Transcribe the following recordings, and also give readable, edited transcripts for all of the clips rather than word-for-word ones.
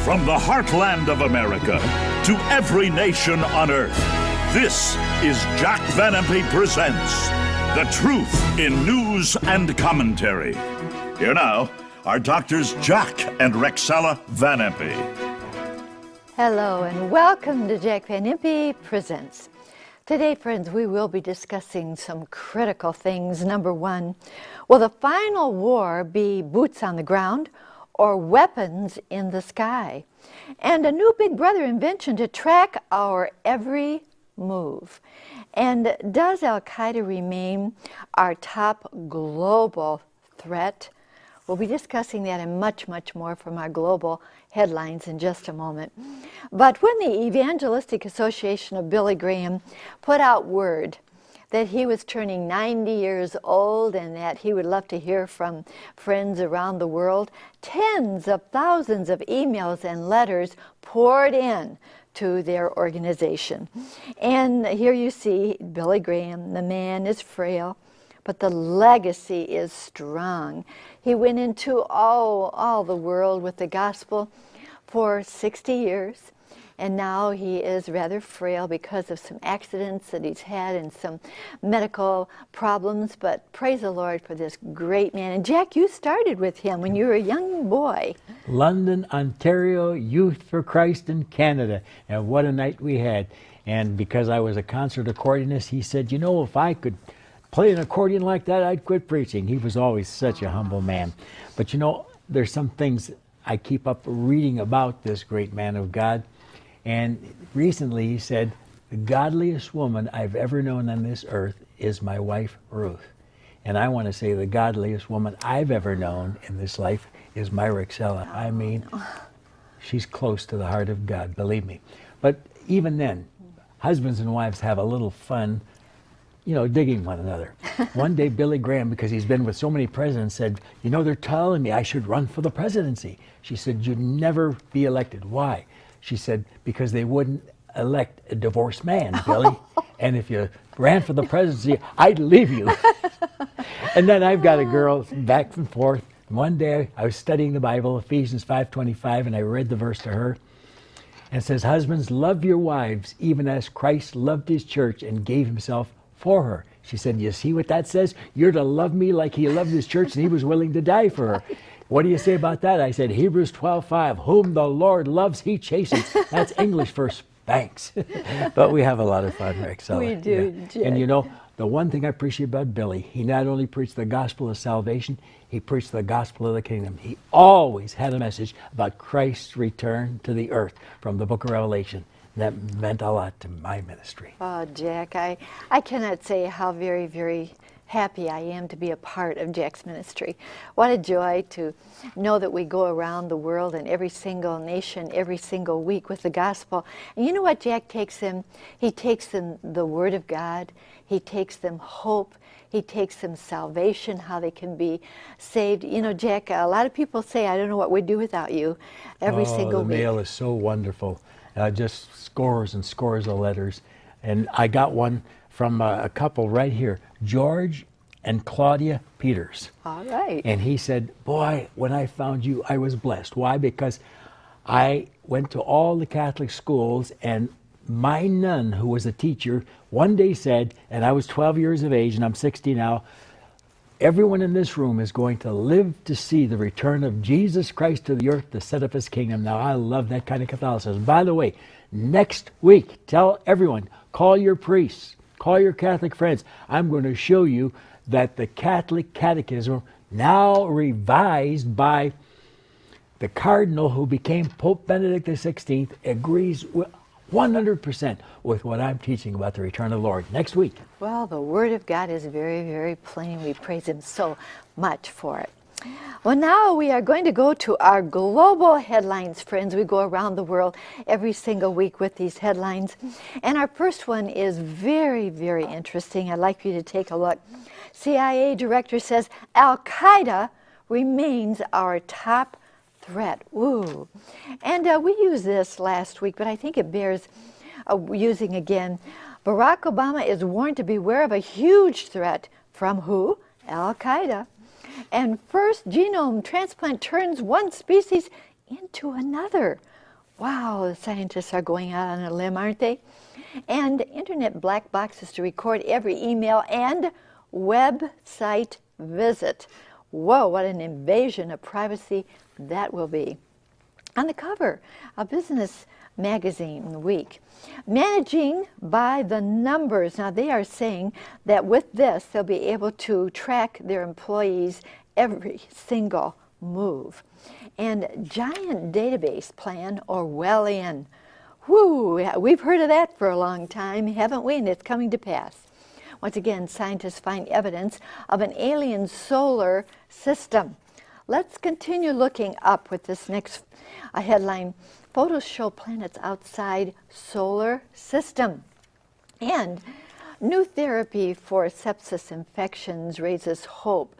From the heartland of America to every nation on earth, this is Jack Van Impe Presents The Truth in News and Commentary. Here now are Doctors Jack and Rexella Van Impe. Hello and welcome to Jack Van Impe Presents. Today, friends, we will be discussing some critical things. Number one, will the final war be boots on the ground or weapons in the sky? And a new Big Brother invention to track our every move. And does Al-Qaeda remain our top global threat? We'll be discussing that and much, much more from our global headlines in just a moment. But when the Evangelistic Association of Billy Graham put out word that he was turning 90 years old and that he would love to hear from friends around the world, tens of thousands of emails and letters poured in to their organization. And here you see Billy Graham. The man is frail, but the legacy is strong. He went into all the world with the gospel for 60 years. And now he is rather frail because of some accidents that he's had and some medical problems. But praise the Lord for this great man. And Jack, you started with him when you were a young boy. London, Ontario, Youth for Christ in Canada. And what a night we had. And because I was a concert accordionist, he said, you know, if I could play an accordion like that, I'd quit preaching. He was always such a humble man. But you know, there's some things I keep up reading about this great man of God. And recently he said, the godliest woman I've ever known on this earth is my wife, Ruth. And I want to say the godliest woman I've ever known in this life is my Rexella. I mean, she's close to the heart of God, believe me. But even then, husbands and wives have a little fun, you know, digging one another. One day, Billy Graham, because he's been with so many presidents, said, you know, they're telling me I should run for the presidency. She said, you'd never be elected. Why? She said, because they wouldn't elect a divorced man, Billy. And if you ran for the presidency, I'd leave you. And then I've got a girl back and forth. One day I was studying the Bible, Ephesians 5:25, and I read the verse to her. And it says, husbands, love your wives, even as Christ loved his church and gave himself for her. She said, you see what that says? You're to love me like he loved his church and he was willing to die for her. What do you say about that? I said, Hebrews 12:5, whom the Lord loves, he chastens. That's English for spanks. But we have a lot of fun, Rex. We do, yeah. And you know, the one thing I appreciate about Billy, he not only preached the gospel of salvation, he preached the gospel of the kingdom. He always had a message about Christ's return to the earth from the book of Revelation. And that meant a lot to my ministry. Oh, Jack, I cannot say how very, very happy I am to be a part of Jack's ministry. What a joy to know that we go around the world in every single nation, every single week with the gospel. And you know what Jack takes them? He takes them the Word of God. He takes them hope. He takes them salvation, how they can be saved. You know, Jack, a lot of people say, I don't know what we'd do without you every single week. The week. mail is so wonderful. Just scores and scores of letters. And I got one from a couple right here, George and Claudia Peters. All right. And he said, boy, when I found you, I was blessed. Why? Because I went to all the Catholic schools, and my nun, who was a teacher, one day said, and I was 12 years of age, and I'm 60 now, everyone in this room is going to live to see the return of Jesus Christ to the earth to set up his kingdom. Now, I love that kind of Catholicism. By the way, next week, tell everyone, call your priests, call your Catholic friends. I'm going to show you that the Catholic Catechism, now revised by the Cardinal who became Pope Benedict XVI, agrees 100% with what I'm teaching about the return of the Lord next week. Well, the Word of God is very, very plain. We praise him so much for it. Well, now we are going to go to our global headlines, friends. We go around the world every single week with these headlines. And our first one is very, very interesting. I'd like you to take a look. CIA director says Al-Qaeda remains our top threat. Ooh. And we used this last week, but I think it bears using again. Barack Obama is warned to beware of a huge threat from who? Al-Qaeda. And first genome transplant turns one species into another. Wow, the scientists are going out on a limb, aren't they? And internet black boxes to record every email and website visit. Whoa, what an invasion of privacy that will be. On the cover of Business Magazine Week, managing by the numbers. Now they are saying that with this, they'll be able to track their employees' every single move. And giant database plan Orwellian. Whoo, we've heard of that for a long time, haven't we? And it's coming to pass. Once again, scientists find evidence of an alien solar system. Let's continue looking up with this next headline. Photos show planets outside solar system. And new therapy for sepsis infections raises hope,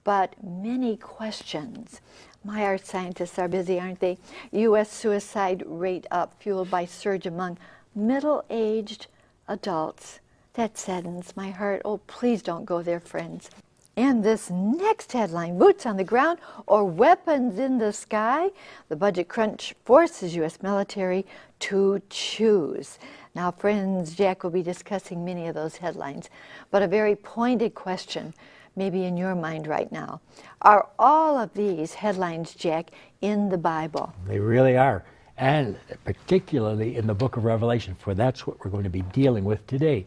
but many questions. My, our scientists are busy, aren't they? U.S. suicide rate up, fueled by surge among middle-aged adults. That saddens my heart. Oh, please don't go there, friends. And this next headline, boots on the ground or weapons in the sky? The budget crunch forces U.S. military to choose. Now, friends, Jack will be discussing many of those headlines, but a very pointed question maybe in your mind right now. Are all of these headlines, Jack, in the Bible? They really are, and particularly in the book of Revelation, for that's what we're going to be dealing with today.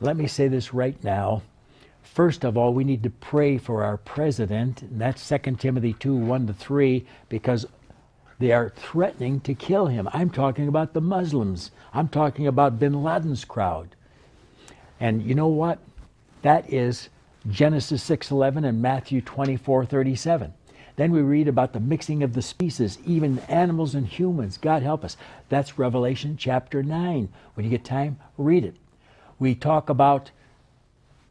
Let me say this right now. First of all, we need to pray for our president, and that's 2 Timothy 2, 1-3, because they are threatening to kill him. I'm talking about the Muslims. I'm talking about bin Laden's crowd. And you know what? That is Genesis 6:11 and Matthew 24:37. Then we read about the mixing of the species, even animals and humans. God help us. That's Revelation chapter 9. When you get time, read it. We talk about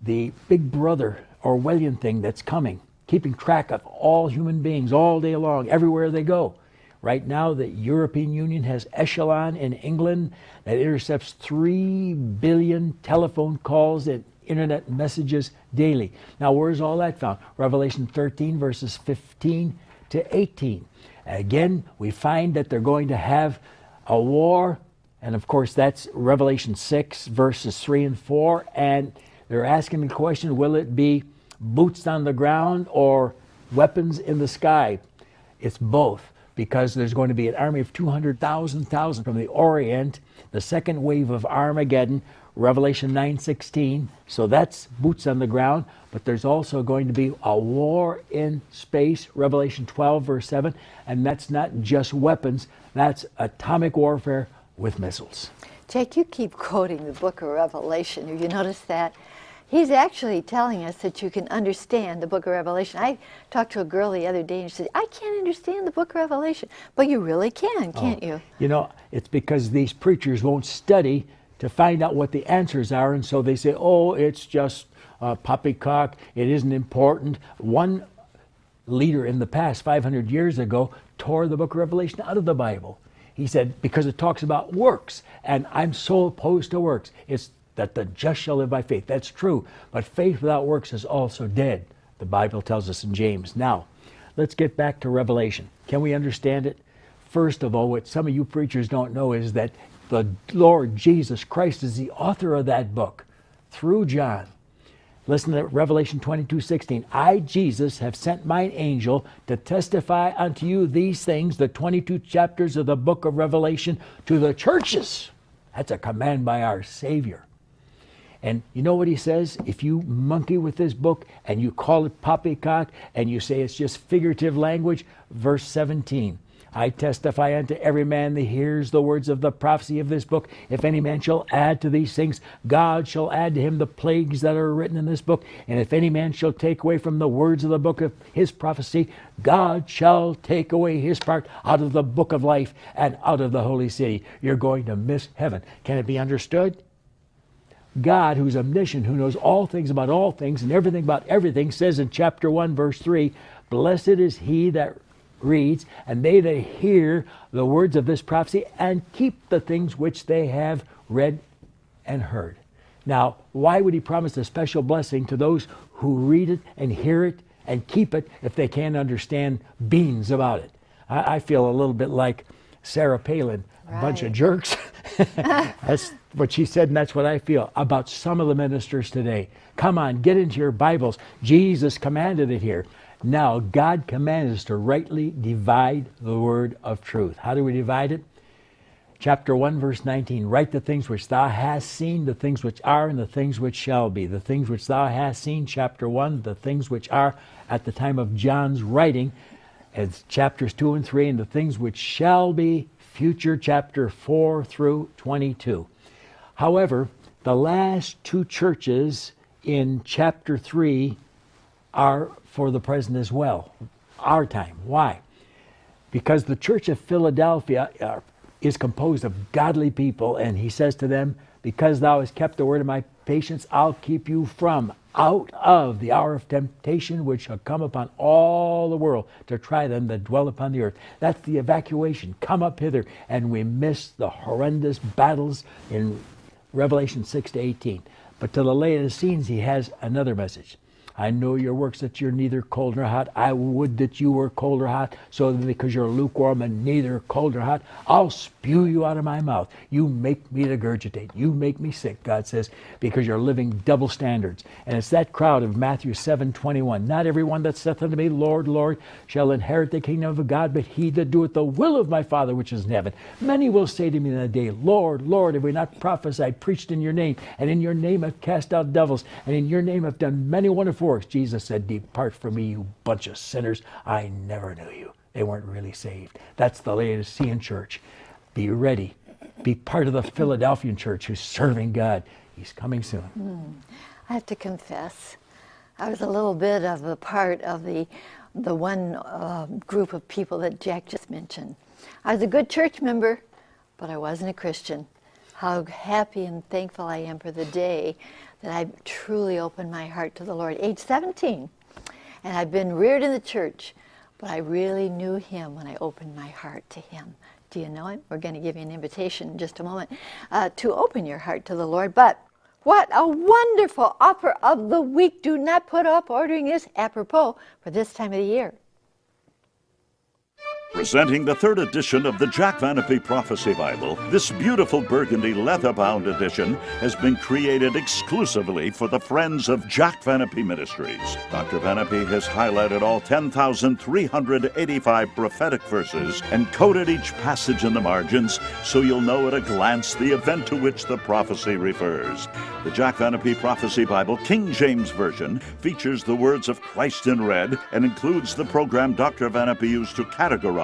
the big brother Orwellian thing that's coming, keeping track of all human beings all day long, everywhere they go. Right now, the European Union has Echelon in England that intercepts 3 billion telephone calls and internet messages daily. Now, where's all that found? Revelation 13, verses 15 to 18. Again, we find that they're going to have a war, and of course, that's Revelation 6, verses 3 and 4, and they're asking the question, will it be boots on the ground or weapons in the sky? It's both, because there's going to be an army of 200,000 from the Orient, the second wave of Armageddon, Revelation 9:16. So that's boots on the ground, but there's also going to be a war in space, Revelation 12, verse 7, and that's not just weapons, that's atomic warfare with missiles. Jake, you keep quoting the book of Revelation. Have you noticed that? He's actually telling us that you can understand the book of Revelation. I talked to a girl the other day and she said, I can't understand the book of Revelation. But you really can, can't you? You know, it's because these preachers won't study to find out what the answers are, and so they say, oh, it's just poppycock, it isn't important. One leader in the past, 500 years ago, tore the book of Revelation out of the Bible. He said, because it talks about works, and I'm so opposed to works. It's that the just shall live by faith. That's true, but faith without works is also dead, the Bible tells us in James. Now, let's get back to Revelation. Can we understand it? First of all, what some of you preachers don't know is that the Lord Jesus Christ is the author of that book through John. Listen to Revelation 22:16. I, Jesus, have sent mine angel to testify unto you these things, the 22 chapters of the book of Revelation, to the churches. That's a command by our Savior. And you know what he says? If you monkey with this book and you call it poppycock and you say it's just figurative language, verse 17. I testify unto every man that hears the words of the prophecy of this book. If any man shall add to these things, God shall add to him the plagues that are written in this book. And if any man shall take away from the words of the book of his prophecy, God shall take away his part out of the book of life and out of the holy city. You're going to miss heaven. Can it be understood? God, who's omniscient, who knows all things about all things and everything about everything, says in chapter 1, verse 3, blessed is he that reads, and they that hear the words of this prophecy and keep the things which they have read and heard. Now, why would he promise a special blessing to those who read it and hear it and keep it if they can't understand beans about it? I feel a little bit like Sarah Palin, a bunch of jerks. That's what she said, and that's what I feel about some of the ministers today. Come on, get into your Bibles. Jesus commanded it here. Now, God commands us to rightly divide the word of truth. How do we divide it? Chapter 1, verse 19, write the things which thou hast seen, the things which are, and the things which shall be. The things which thou hast seen, chapter 1, the things which are at the time of John's writing, as chapters 2 and 3, and the things which shall be, future, chapter 4 through 22. However, the last two churches in chapter 3 are for the present as well, our time. Why? Because the church of Philadelphia is composed of godly people, and he says to them, because thou hast kept the word of my patience, I'll keep you from out of the hour of temptation which shall come upon all the world to try them that dwell upon the earth. That's the evacuation. Come up hither. And we miss the horrendous battles in Revelation 6 to 18. But to the Laodiceans, he has another message. I know your works, that you're neither cold nor hot. I would that you were cold or hot, so that because you're lukewarm and neither cold nor hot, I'll spew you out of my mouth. You make me regurgitate. You make me sick, God says, because you're living double standards. And it's that crowd of Matthew 7:21. Not everyone that saith unto me, Lord, Lord, shall inherit the kingdom of God, but he that doeth the will of my Father which is in heaven. Many will say to me in that day, Lord, Lord, have we not prophesied, preached in your name, and in your name have cast out devils, and in your name have done many wonderful works? Jesus said, depart from me, you bunch of sinners. I never knew you. They weren't really saved. That's the Laodicean church. Be ready. Be part of the Philadelphian church who's serving God. He's coming soon. I have to confess, I was a little bit of a part of the one group of people that Jack just mentioned. I was a good church member, but I wasn't a Christian. How happy and thankful I am for the day that I truly opened my heart to the Lord. Age 17, and I've been reared in the church, but I really knew Him when I opened my heart to Him. Do you know Him? We're going to give you an invitation in just a moment to open your heart to the Lord. But what a wonderful offer of the week. Do not put off ordering this, apropos for this time of the year. Presenting the third edition of the Jack Van Impe Prophecy Bible, this beautiful burgundy leather-bound edition has been created exclusively for the friends of Jack Van Impe Ministries. Dr. Van Impe has highlighted all 10,385 prophetic verses and coded each passage in the margins so you'll know at a glance the event to which the prophecy refers. The Jack Van Impe Prophecy Bible King James Version features the words of Christ in red and includes the program Dr. Van Impe used to categorize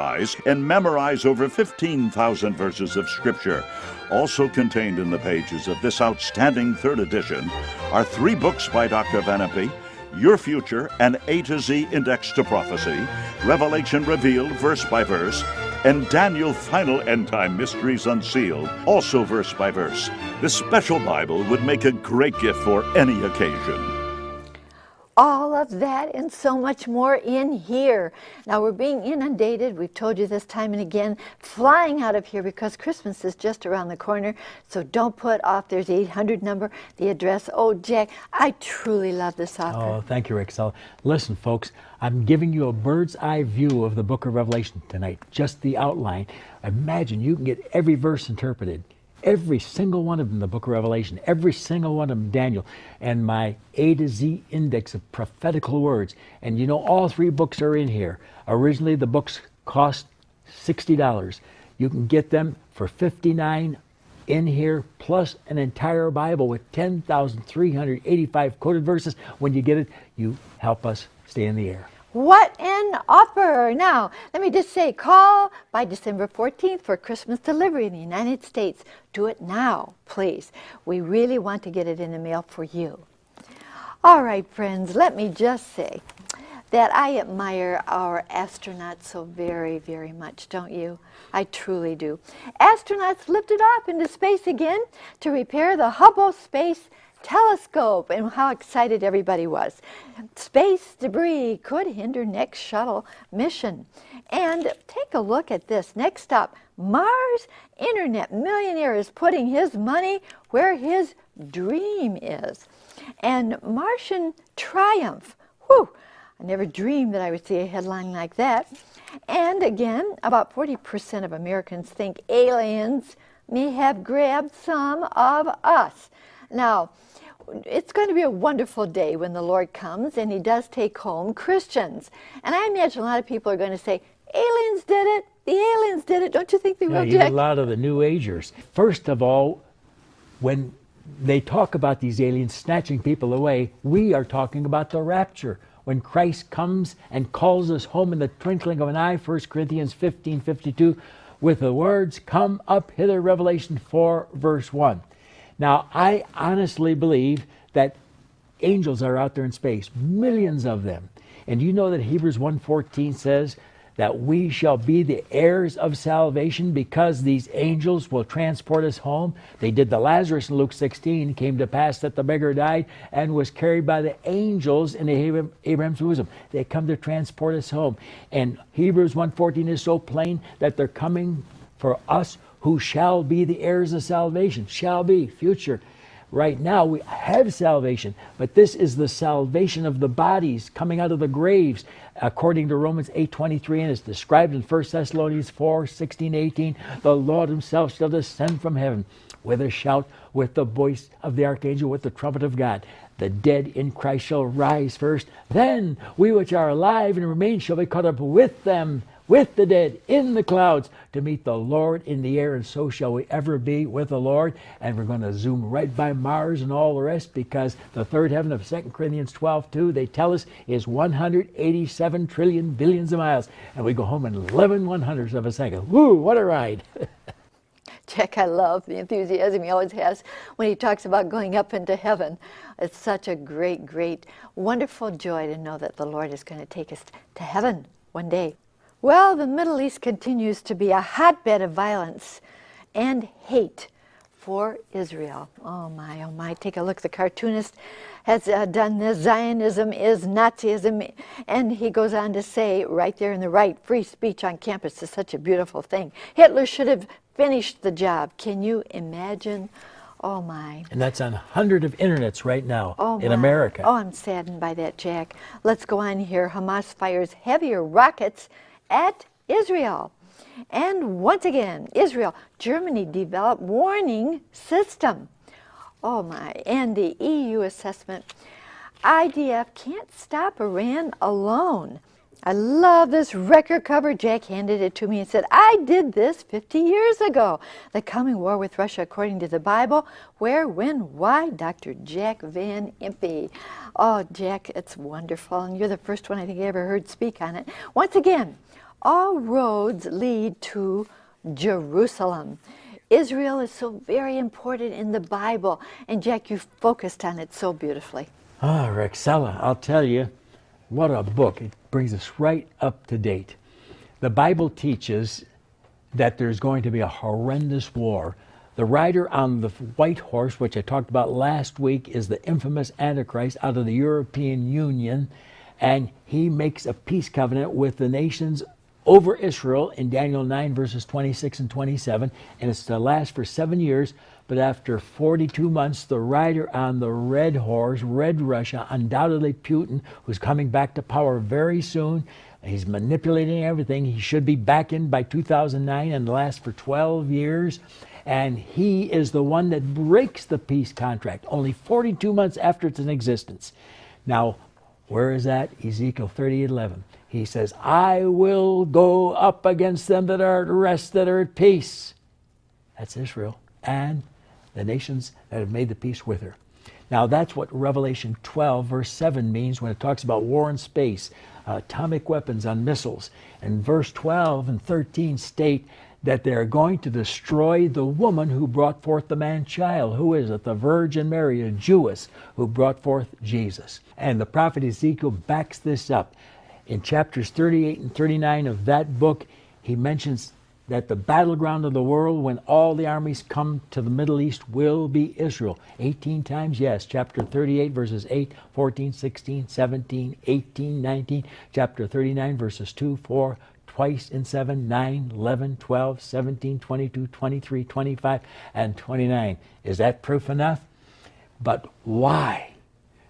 and memorize over 15,000 verses of Scripture. Also contained in the pages of this outstanding third edition are 3 books by Dr. Van Impe: Your Future, an A to Z Index to Prophecy, Revelation Revealed verse by verse, and Daniel Final End Time Mysteries Unsealed, also verse by verse. This special Bible would make a great gift for any occasion. All of that and so much more in here. Now we're being inundated. We've told you this time and again, flying out of here because Christmas is just around the corner. So don't put off. There's the 800 number, the address. Oh, Jack, I truly love this offer. Oh, thank you, Rick. So listen, folks, I'm giving you a bird's eye view of the book of Revelation tonight, just the outline. Imagine you can get every verse interpreted. Every single one of them in the book of Revelation, every single one of them Daniel, and my A to Z index of prophetical words. And you know, all 3 books are in here. Originally, the books cost $60. You can get them for $59 in here, plus an entire Bible with 10,385 quoted verses. When you get it, you help us stay in the air. What an offer! Now, let me just say, call by December 14th for Christmas delivery in the United States. Do it now, please. We really want to get it in the mail for you. All right, friends, let me just say that I admire our astronauts so very, very much, don't you? I truly do. Astronauts lifted off into space again to repair the Hubble Space Telescope, and how excited everybody was. Space debris could hinder next shuttle mission. And take a look at this. Next up, Mars internet millionaire is putting his money where his dream is. And Martian Triumph. Whew, I never dreamed that I would see a headline like that. And again, about 40% of Americans think aliens may have grabbed some of us. Now, it's going to be a wonderful day when the Lord comes and He does take home Christians. And I imagine a lot of people are going to say, aliens did it, the aliens did it. Don't you think they will, Even Jack? a lot of the New Agers. First of all, when they talk about these aliens snatching people away, we are talking about the rapture. When Christ comes and calls us home in the twinkling of an eye, 1 Corinthians 15:52, with the words, "Come up hither," Revelation 4, verse 1. Now, I honestly believe that angels are out there in space, millions of them. And you know that Hebrews 1:14 says that we shall be the heirs of salvation because these angels will transport us home. They did the Lazarus in Luke 16. It came to pass that the beggar died and was carried by the angels in Abraham's bosom. They come to transport us home. And Hebrews 1:14 is so plain that they're coming for us who shall be the heirs of salvation. Shall be, future. Right now we have salvation, but this is the salvation of the bodies coming out of the graves, according to Romans 8:23, and it's described in 1 Thessalonians 4:16-18. The Lord Himself shall descend from heaven with a shout, with the voice of the archangel, with the trumpet of God. The dead in Christ shall rise first. Then we which are alive and remain shall be caught up with them, with the dead, in the clouds, to meet the Lord in the air, and so shall we ever be with the Lord. And we're going to zoom right by Mars and all the rest, because the third heaven of 2 Corinthians 12:2, they tell us, is 187 trillion billions of miles. And we go home in 11/100ths of a second. Woo, what a ride. Jack, I love the enthusiasm he always has when he talks about going up into heaven. It's such a great, great, wonderful joy to know that the Lord is going to take us to heaven one day. Well, the Middle East continues to be a hotbed of violence and hate for Israel. Oh my, take a look. The cartoonist has done this. Zionism is Nazism. And he goes on to say, right there in the right, free speech on campus is such a beautiful thing. Hitler should have finished the job. Can you imagine? Oh my. And that's on hundreds of internets right now in My. America. Oh, I'm saddened by that, Jack. Let's go on here. Hamas fires heavier rockets at Israel. And once again, Israel, Germany developed warning system. Oh my, and the EU assessment. IDF can't stop Iran alone. I love this record cover. Jack handed it to me and said, I did this 50 years ago. The Coming War with Russia According to the Bible. Where, when, why? Dr. Jack Van Impe. Oh, Jack, it's wonderful. And you're the first one I think I ever heard speak on it. Once again, all roads lead to Jerusalem. Israel is so very important in the Bible. And Jack, you focused on it so beautifully. Ah, Rexella, I'll tell you, what a book. It brings us right up to date. The Bible teaches that there's going to be a horrendous war. The rider on the white horse, which I talked about last week, is the infamous Antichrist out of the European Union, and he makes a peace covenant with the nations over Israel in Daniel 9 verses 26 and 27, and it's to last for 7 years. But after 42 months, the rider on the red horse, Red Russia, undoubtedly Putin, who's coming back to power very soon, he's manipulating everything. He should be back in by 2009 and last for 12 years. And he is the one that breaks the peace contract only 42 months after it's in existence. Now, where is that? Ezekiel 38:11. He says, I will go up against them that are at rest, that are at peace. That's Israel and the nations that have made the peace with her. Now that's what Revelation 12 verse 7 means when it talks about war in space, atomic weapons on missiles. And verse 12 and 13 state that they're going to destroy the woman who brought forth the man-child. Who is it? The Virgin Mary, a Jewess, who brought forth Jesus. And the prophet Ezekiel backs this up. In chapters 38 and 39 of that book, he mentions that the battleground of the world when all the armies come to the Middle East will be Israel. 18 times, yes. Chapter 38, verses 8, 14, 16, 17, 18, 19. Chapter 39, verses 2, 4, twice in 7, 9, 11, 12, 17, 22, 23, 25, and 29. Is that proof enough? But why?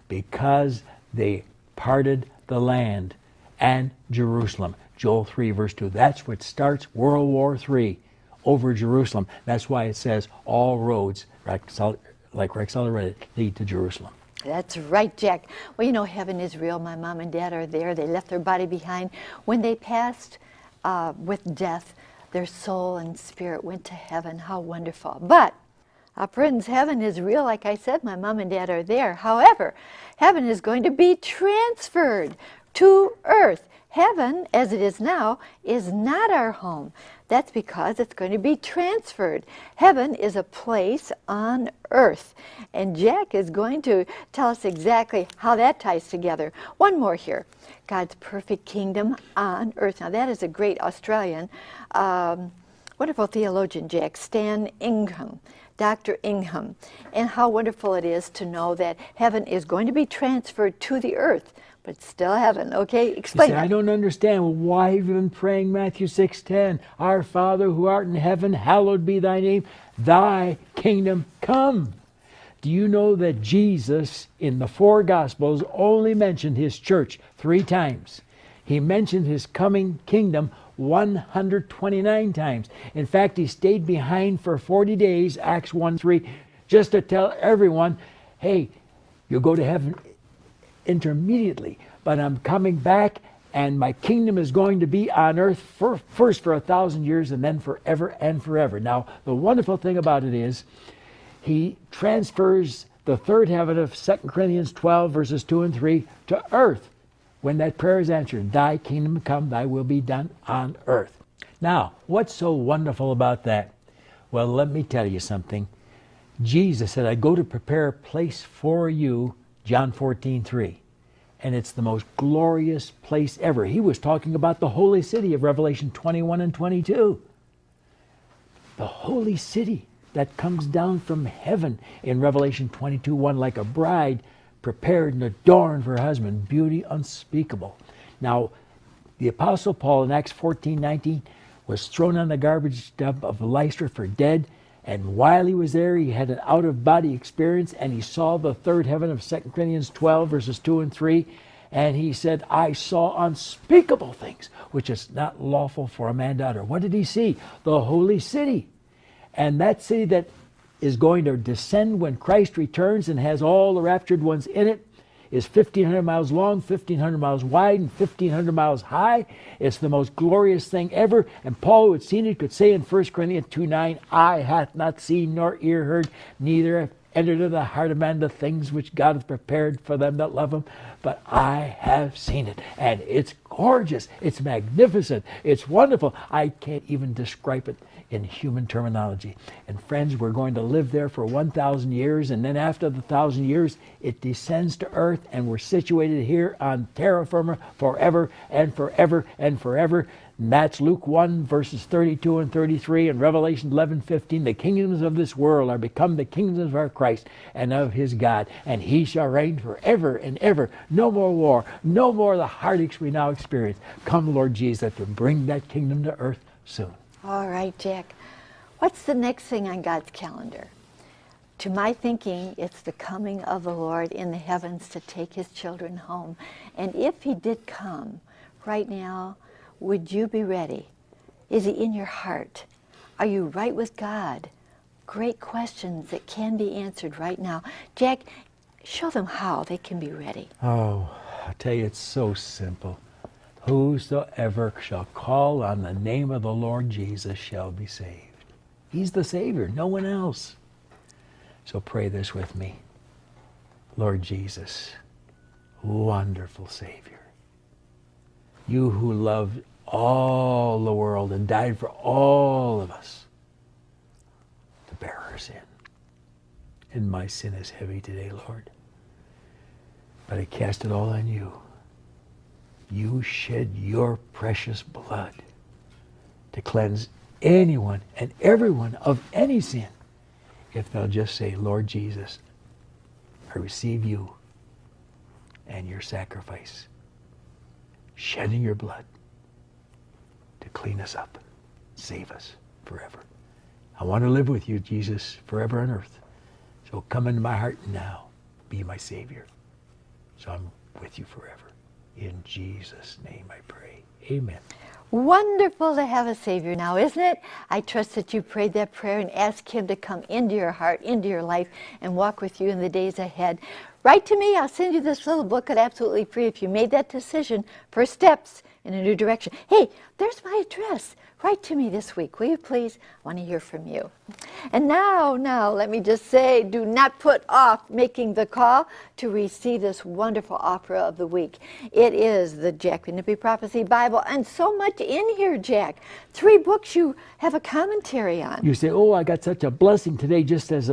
Because they parted the land, and Jerusalem. Joel 3 verse 2. That's what starts World War III, over Jerusalem. That's why it says all roads, like Rexella read it, lead to Jerusalem. That's right, Jack. Well, you know, heaven is real. My mom and dad are there. They left their body behind. When they passed with death, their soul and spirit went to heaven. How wonderful. But, friends, heaven is real. Like I said, my mom and dad are there. However, heaven is going to be transferred to earth. Heaven, as it is now, is not our home. That's because it's going to be transferred. Heaven is a place on earth. And Jack is going to tell us exactly how that ties together. One more here. God's perfect kingdom on earth. Now that is a great Australian, wonderful theologian, Jack, Stan Ingham. Dr. Ingham. And how wonderful it is to know that heaven is going to be transferred to the earth. But still heaven, okay? Explain that. I don't understand. Why have you been praying Matthew 6:10? Our Father who art in heaven, hallowed be thy name. Thy kingdom come. Do you know that Jesus in the 4 Gospels only mentioned his church 3 times? He mentioned his coming kingdom 129 times. In fact, he stayed behind for 40 days, Acts 1:3, just to tell everyone, hey, you'll go to heaven intermediately, but I'm coming back and my kingdom is going to be on earth first for 1,000 years and then forever and forever. Now, the wonderful thing about it is he transfers the third heaven of 2 Corinthians 12 verses 2 and 3 to earth when that prayer is answered. Thy kingdom come, thy will be done on earth. Now, what's so wonderful about that? Well, let me tell you something. Jesus said, I go to prepare a place for you, John 14:3. And it's the most glorious place ever. He was talking about the holy city of Revelation 21 and 22. The holy city that comes down from heaven in Revelation 22:1 like a bride prepared and adorned for her husband, beauty unspeakable. Now, the Apostle Paul in Acts 14:19 was thrown on the garbage dump of Lystra for dead. And while he was there, he had an out-of-body experience, and he saw the third heaven of 2 Corinthians 12, verses 2 and 3. And he said, I saw unspeakable things, which is not lawful for a man to utter. What did he see? The holy city. And that city that is going to descend when Christ returns and has all the raptured ones in it is 1,500 miles long, 1,500 miles wide, and 1,500 miles high. It's the most glorious thing ever. And Paul, who had seen it, could say in 1 Corinthians 2:9, eye hath not seen nor ear heard, neither hath entered into the heart of man the things which God hath prepared for them that love him. But I have seen it. And it's gorgeous. It's magnificent. It's wonderful. I can't even describe it in human terminology. And friends, we're going to live there for 1,000 years, and then after the 1,000 years, it descends to earth, and we're situated here on terra firma forever and forever and forever. And that's Luke 1, verses 32 and 33, and Revelation 11:15. The kingdoms of this world are become the kingdoms of our Christ and of his God, and he shall reign forever and ever. No more war, no more the heartaches we now experience. Come, Lord Jesus, to bring that kingdom to earth soon. All right, Jack. What's the next thing on God's calendar? To my thinking, it's the coming of the Lord in the heavens to take his children home. And if he did come right now, would you be ready? Is he in your heart? Are you right with God? Great questions that can be answered right now. Jack, show them how they can be ready. Oh, I tell you, it's so simple. Whosoever shall call on the name of the Lord Jesus shall be saved. He's the Savior, no one else. So pray this with me. Lord Jesus, wonderful Savior, you who loved all the world and died for all of us to bear our sin. And my sin is heavy today, Lord. But I cast it all on you. You shed your precious blood to cleanse anyone and everyone of any sin if they'll just say, Lord Jesus, I receive you and your sacrifice, shedding your blood to clean us up, save us forever. I want to live with you, Jesus, forever on earth. So come into my heart now. Be my Savior. So I'm with you forever. In Jesus' name I pray. Amen. Wonderful to have a Savior now, isn't it? I trust that you prayed that prayer and asked Him to come into your heart, into your life, and walk with you in the days ahead. Write to me. I'll send you this little booklet absolutely free if you made that decision. First steps in a new direction. Hey, there's my address. Write to me this week, will you please? I want to hear from you. And now, let me just say, do not put off making the call to receive this wonderful offer of the week. It is the Jack Van Impe Prophecy Bible, and so much in here, Jack. 3 books you have a commentary on. You say, oh, I got such a blessing today, just as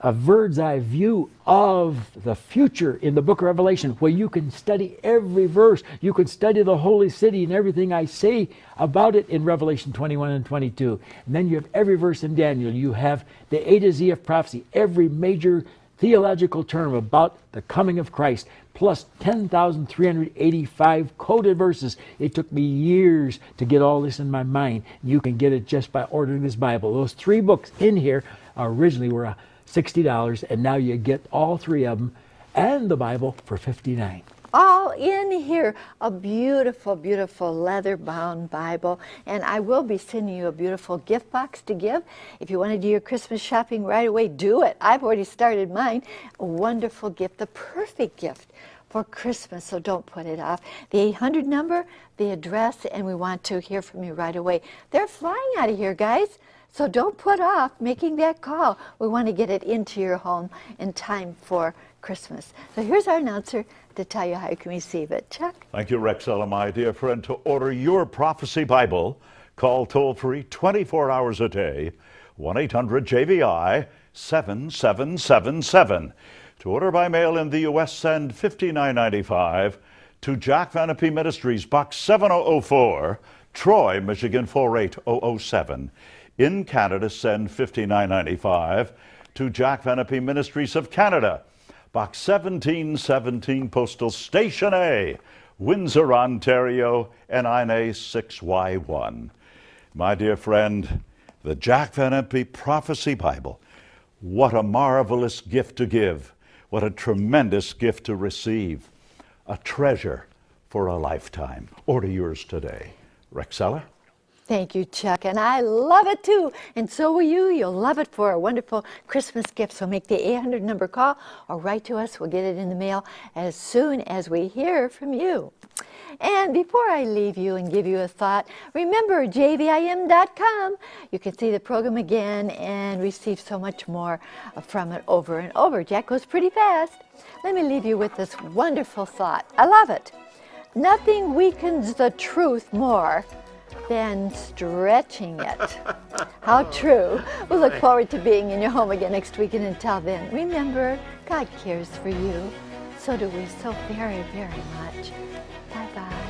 a bird's eye view of the future in the book of Revelation, where you can study every verse. You can study the holy city and everything I say about it in Revelation 21 and 22. And then you have every verse in Daniel. You have the A to Z of prophecy, every major theological term about the coming of Christ, plus 10,385 coded verses. It took me years to get all this in my mind. You can get it just by ordering this Bible. Those 3 books in here originally were $60, and now you get all 3 of them and the Bible for $59. All in here, a beautiful, beautiful leather-bound Bible, and I will be sending you a beautiful gift box to give. If you want to do your Christmas shopping right away, do it. I've already started mine. A wonderful gift, the perfect gift for Christmas, so don't put it off. The 800 number, the address, and we want to hear from you right away. They're flying out of here, guys. So don't put off making that call. We want to get it into your home in time for Christmas. So here's our announcer to tell you how you can receive it. Chuck? Thank you, Rexella, my dear friend. To order your prophecy Bible, call toll-free 24 hours a day, 1-800-JVI 7777. To order by mail in the U.S., send $59.95 to Jack Van Impe Ministries, Box 7004, Troy, Michigan 48007. In Canada, send $59.95 to Jack Van Impe Ministries of Canada, Box 1717, Postal Station A, Windsor, Ontario, NINA 6Y1. My dear friend, the Jack Van Impe Prophecy Bible. What a marvelous gift to give. What a tremendous gift to receive. A treasure for a lifetime. Order yours today. Rexella? Thank you, Chuck, and I love it too, and so will you. You'll love it for a wonderful Christmas gift, so make the 800 number call or write to us. We'll get it in the mail as soon as we hear from you. And before I leave you and give you a thought, remember jvim.com. You can see the program again and receive so much more from it over and over. Jack goes pretty fast. Let me leave you with this wonderful thought. I love it. Nothing weakens the truth more than stretching it. How true. We'll look forward to being in your home again next week, and until then, remember, God cares for you. So do we so very, very much. Bye-bye.